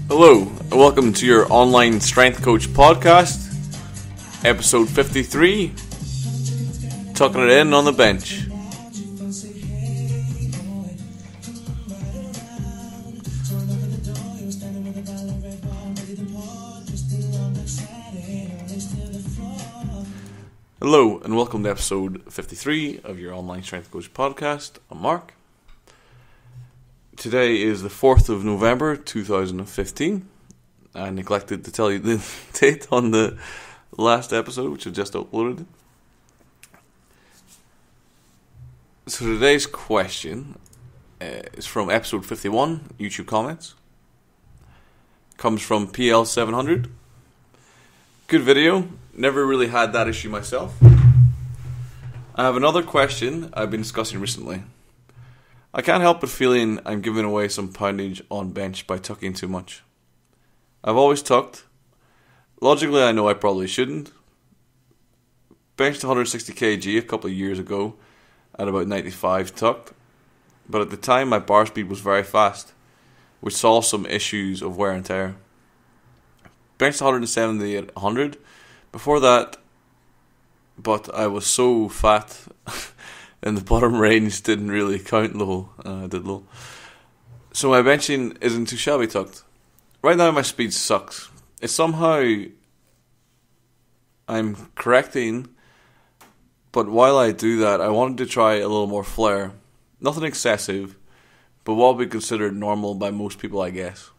Hello, and welcome to your online strength coach podcast, episode 53, tucking it in on the bench. Hello, and welcome to episode 53 of your online strength coach podcast. I'm Mark. Today is the 4th of November 2015. I neglected to tell you the date on the last episode, which I just uploaded. So today's question is from episode 51, YouTube comments. Comes from PL700. Good video. Never really had that issue myself. I have another question I've been discussing recently. I can't help but feeling I'm giving away some poundage on bench by tucking too much. I've always tucked. Logically, I know I probably shouldn't. Benched 160 kg a couple of years ago at about 95 tucked, but at the time my bar speed was very fast, which saw some issues of wear and tear. Benched 170 at 100 before that, but I was so fat and the bottom range didn't really count low. Did low. So my benching isn't too shabby tucked. Right now my speed sucks. It's somehow I'm correcting, but while I do that, I wanted to try a little more flair. Nothing excessive, but what would be considered normal by most people, I guess.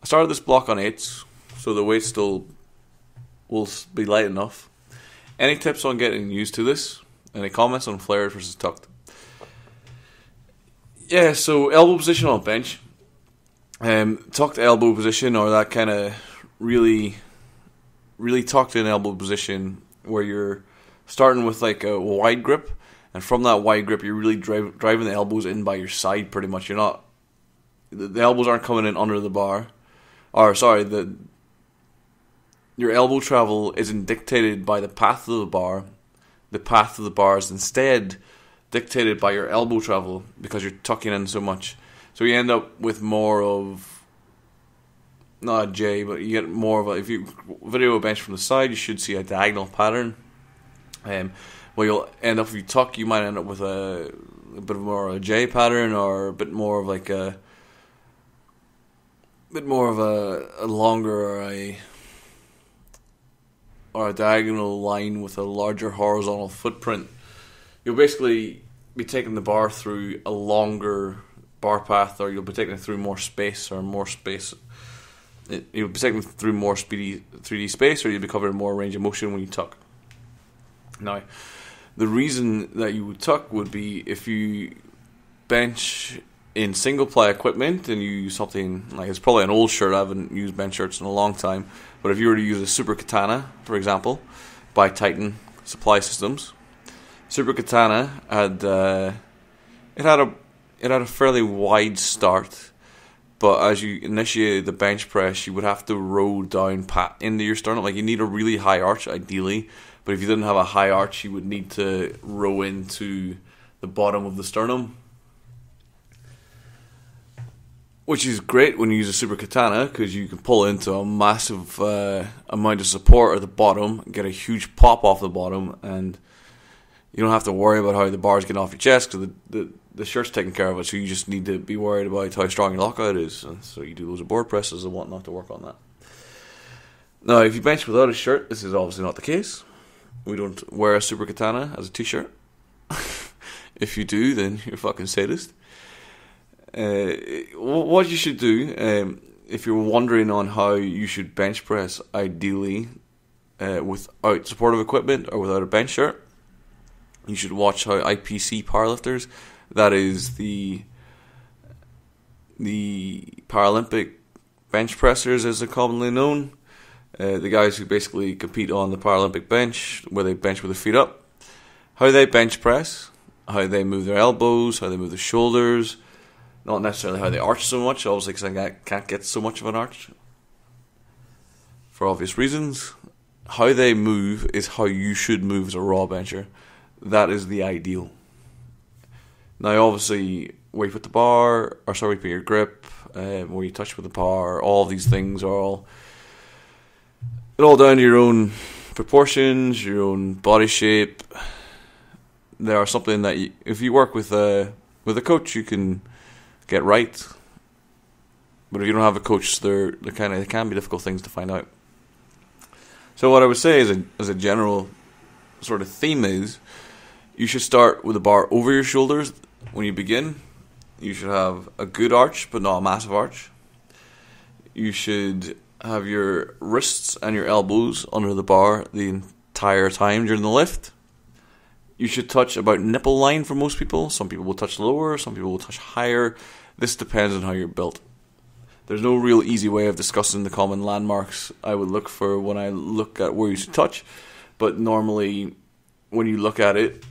I started this block on 8s, so the weight still will be light enough. Any tips on getting used to this? Any comments on flared versus tucked? Yeah, so elbow position on bench. Tucked elbow position, or that kind of really tucked in elbow position where you're starting with like a wide grip, and from that wide grip you're really driving the elbows in by your side pretty much. You're not, the elbows aren't coming in under the bar. Your elbow travel isn't dictated by the path of the bar. The path of the bar is instead dictated by your elbow travel because you're tucking in so much. So you end up with more of, not a J, but you get more of a, if you video a bench from the side, you should see a diagonal pattern. Where you'll end up, if you tuck, you might end up with a bit of more of a J pattern, or a bit more of like a longer, or a diagonal line with a larger horizontal footprint. You'll basically be taking the bar through a longer bar path, or you'll be taking it through more space. You'll be taking it through more speedy 3D space, or you'll be covering more range of motion when you tuck. Now, the reason that you would tuck would be if you bench in single ply equipment and you use something like, it's probably an old shirt, I haven't used bench shirts in a long time, but if you were to use a Super Katana, for example, by Titan Supply Systems, Super Katana had a fairly wide start, but as you initiated the bench press, you would have to roll down into your sternum. Like, you need a really high arch ideally, but if you didn't have a high arch, you would need to row into the bottom of the sternum, which is great when you use a Super Katana because you can pull into a massive amount of support at the bottom, get a huge pop off the bottom, and you don't have to worry about how the bar's getting off your chest because the shirt's taking care of it. So you just need to be worried about how strong your lockout is, and so you do loads of board presses and whatnot to work on that. Now, if you bench without a shirt, this is obviously not the case. We don't wear a Super Katana as a t-shirt. If you do, then you're a fucking sadist. What you should do, if you're wondering on how you should bench press, ideally, without supportive equipment or without a bench shirt, you should watch how IPC powerlifters, that is the Paralympic bench pressers as they're commonly known, the guys who basically compete on the Paralympic bench, where they bench with their feet up, how they bench press, how they move their elbows, how they move their shoulders. Not necessarily how they arch so much, obviously, because I can't get so much of an arch for obvious reasons. How they move is how you should move as a raw bencher. That is the ideal. Now, obviously, where you put the bar, or sorry, put your grip, where you touch with the bar. All these things are all down to your own proportions, your own body shape. They are something that if you work with a coach, you can get right. But if you don't have a coach, they can be difficult things to find out. So what I would say as a general sort of theme is, you should start with the bar over your shoulders when you begin. You should have a good arch, but not a massive arch. You should have your wrists and your elbows under the bar the entire time during the lift. You should touch about nipple line for most people. Some people will touch lower, some people will touch higher. This depends on how you're built. There's no real easy way of discussing the common landmarks I would look for when I look at where you should touch. But normally, when you look at it,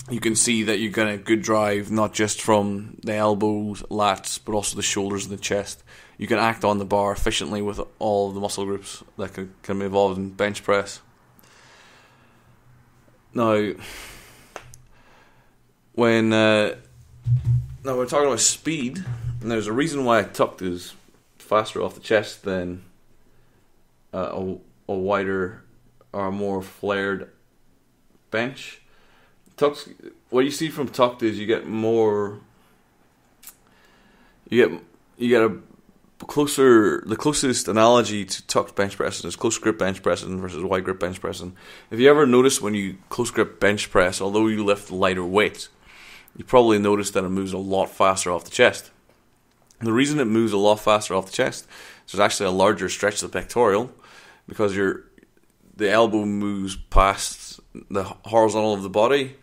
you can see that you're getting a good drive, not just from the elbows, lats, but also the shoulders and the chest. You can act on the bar efficiently with all of the muscle groups that can be involved in bench press. Now, when we're talking about speed, and there's a reason why tucked is faster off the chest than a wider or more flared bench. Tucked, what you see from tucked is you get the closest analogy to tucked bench pressing is close grip bench pressing versus wide grip bench pressing. If you ever notice when you close grip bench press, although you lift lighter weights, you probably notice that it moves a lot faster off the chest. The reason it moves a lot faster off the chest is there's actually a larger stretch of the pectoral, because the elbow moves past the horizontal of the body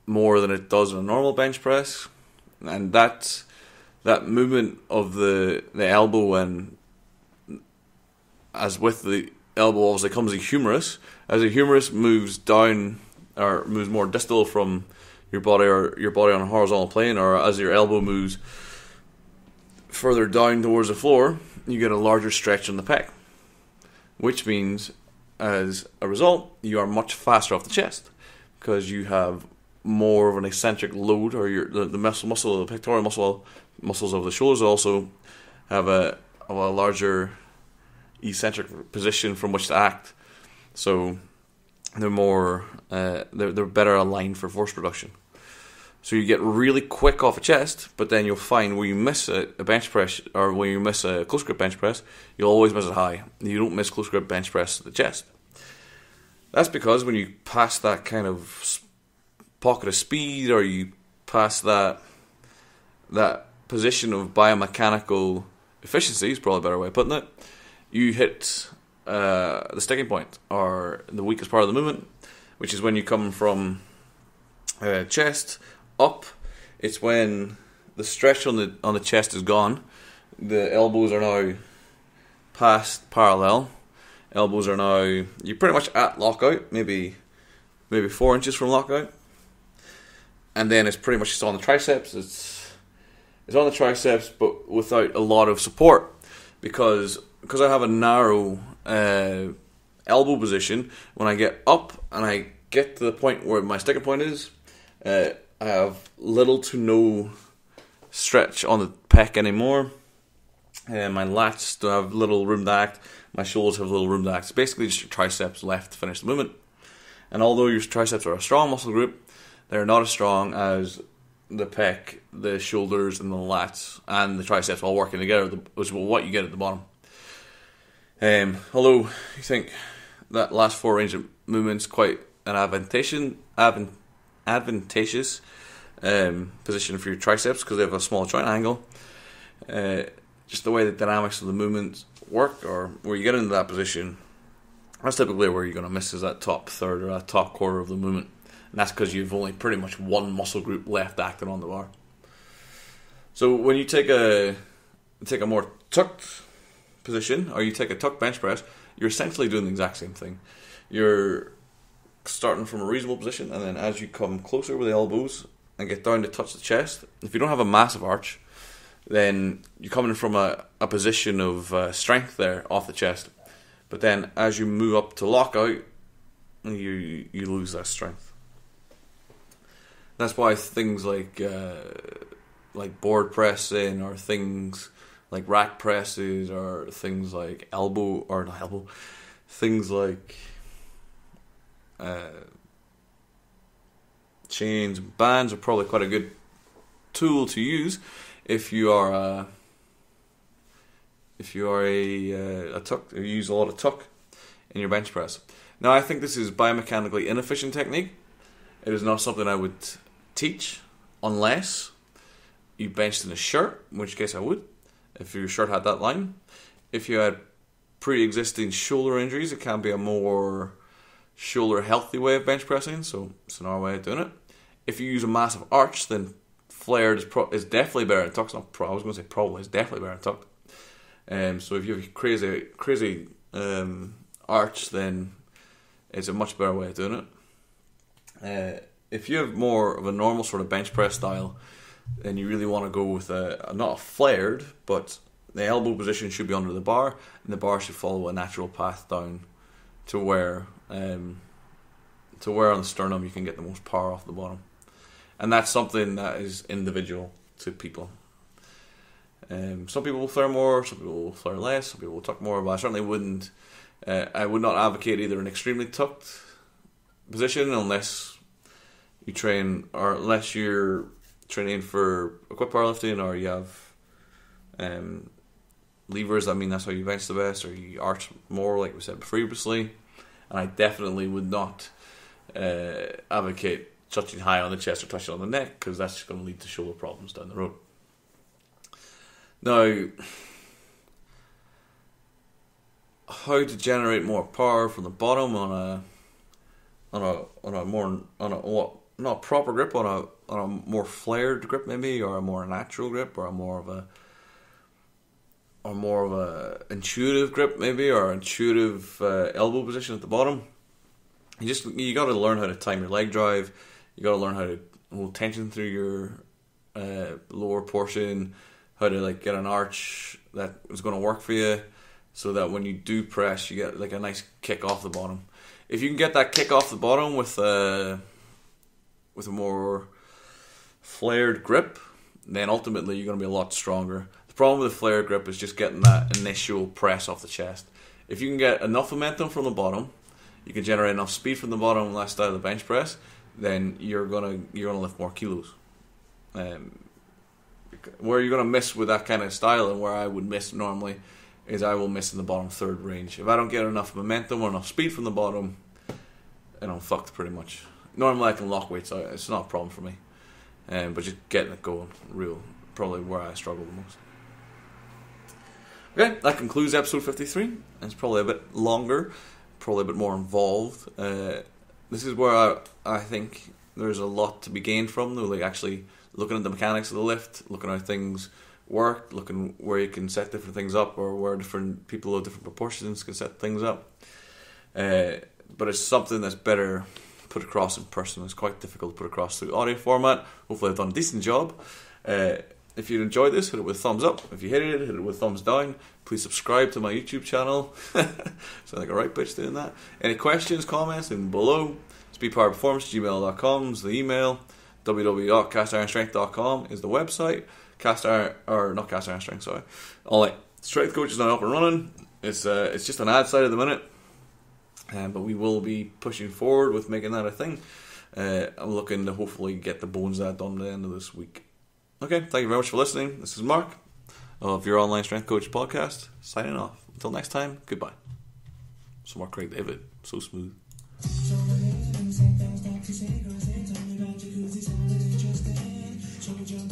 more than it does in a normal bench press, and that movement of the elbow, and as with the elbow obviously comes a humerus. As the humerus moves down or moves more distal from your body, or your body on a horizontal plane, or as your elbow moves further down towards the floor, you get a larger stretch in the pec, which means as a result you are much faster off the chest because you have more of an eccentric load, or the muscle, the pectoral muscles of the shoulders also have a larger eccentric position from which to act. So they're more they're better aligned for force production. So you get really quick off a chest, but then you'll find where you miss a bench press, or when you miss a close grip bench press, you'll always miss it high. You don't miss close grip bench press to the chest. That's because when you pass that kind of pocket of speed, or you pass that position of biomechanical efficiency, is probably a better way of putting it, you hit the sticking point, or the weakest part of the movement, which is when you come from chest up. It's when the stretch on the chest is gone. The elbows are now past parallel. Elbows are now, you're pretty much at lockout, maybe 4 inches from lockout, and then it's pretty much just on the triceps. It's on the triceps, but without a lot of support, because I have a narrow elbow position. When I get up and I get to the point where my sticking point is, I have little to no stretch on the pec anymore. My lats do have little room to act. My shoulders have little room to act. It's basically just your triceps left to finish the movement. And although your triceps are a strong muscle group, they're not as strong as the pec, the shoulders, and the lats, and the triceps all working together, which is what you get at the bottom. Although you think that last 4 range of movements quite an advantageous position for your triceps because they have a small joint angle. Just the way the dynamics of the movements work, or where you get into that position, that's typically where you're going to miss, is that top third or that top quarter of the movement. And that's because you've only pretty much one muscle group left acting on the bar. So when you take a more tucked position, or you take a tucked bench press, you're essentially doing the exact same thing. You're starting from a reasonable position, and then as you come closer with the elbows and get down to touch the chest, if you don't have a massive arch, then you're coming from a position of strength there off the chest. But then as you move up to lockout, you lose that strength. That's why things like board pressing, or things like rack presses, or things like things like chains and bands are probably quite a good tool to use if you are a tuck, or you use a lot of tuck in your bench press. Now, I think this is biomechanically inefficient technique. It is not something I would teach unless you benched in a shirt, in which case I would, if your shirt had that line. If you had pre-existing shoulder injuries, it can be a more shoulder healthy way of bench pressing, so it's another way of doing it. If you use a massive arch, then flared is definitely better than tuck. I was going to say probably, it's definitely better than tuck. So if you have a crazy arch, then it's a much better way of doing it. If you have more of a normal sort of bench press style, then you really want to go with not a flared, but the elbow position should be under the bar, and the bar should follow a natural path down to where on the sternum you can get the most power off the bottom. And that's something that is individual to people. Some people will flare more, some people will flare less, some people will tuck more, but I certainly wouldn't. I would not advocate either an extremely tucked position unless you train, or unless you're training for equipped powerlifting, or you have levers. I mean, that's how you bench the best, or you arch more, like we said previously. And I definitely would not advocate touching high on the chest or touching on the neck, because that's just going to lead to shoulder problems down the road. Now, how to generate more power from the bottom on a not a proper grip, on a more flared grip maybe, or a more natural grip, or a more of a intuitive grip maybe, or intuitive elbow position at the bottom. You got to learn how to time your leg drive. You got to learn how to hold tension through your lower portion, how to get an arch that is going to work for you, so that when you do press, you get a nice kick off the bottom. If you can get that kick off the bottom with a more flared grip, then ultimately you're going to be a lot stronger. The problem with the flared grip is just getting that initial press off the chest. If you can get enough momentum from the bottom, you can generate enough speed from the bottom last style of the bench press, then you're gonna lift more kilos. Where you're gonna miss with that kind of style, and where I would miss normally, is I will miss in the bottom third range. If I don't get enough momentum or enough speed from the bottom, then I'm fucked pretty much. Normally I can lock weights out, it's not a problem for me. But just getting it going, probably where I struggle the most. Okay, that concludes episode 53. It's probably a bit longer, probably a bit more involved. This is where I think there's a lot to be gained from, though, actually looking at the mechanics of the lift, looking at how things work, looking where you can set different things up, or where different people of different proportions can set things up. But it's something that's better put across in person. It's quite difficult to put across through audio format. Hopefully I've done a decent job. If you enjoyed this, hit it with a thumbs up. If you hated it, hit it with a thumbs down. Please subscribe to my YouTube channel. Sound like a right bitch doing that. Any questions, comments, then below. speedpowerperformance@gmail.com is the email. www.castironstrength.com is the website. All right, Strength Coach is now up and running. It's just an ad site at the minute, but we will be pushing forward with making that a thing. I'm looking to hopefully get the bones of that done at the end of this week. Okay, thank you very much for listening. This is Mark of Your Online Strength Coach Podcast, signing off. Until next time, goodbye. Some more Craig David, so smooth. Jump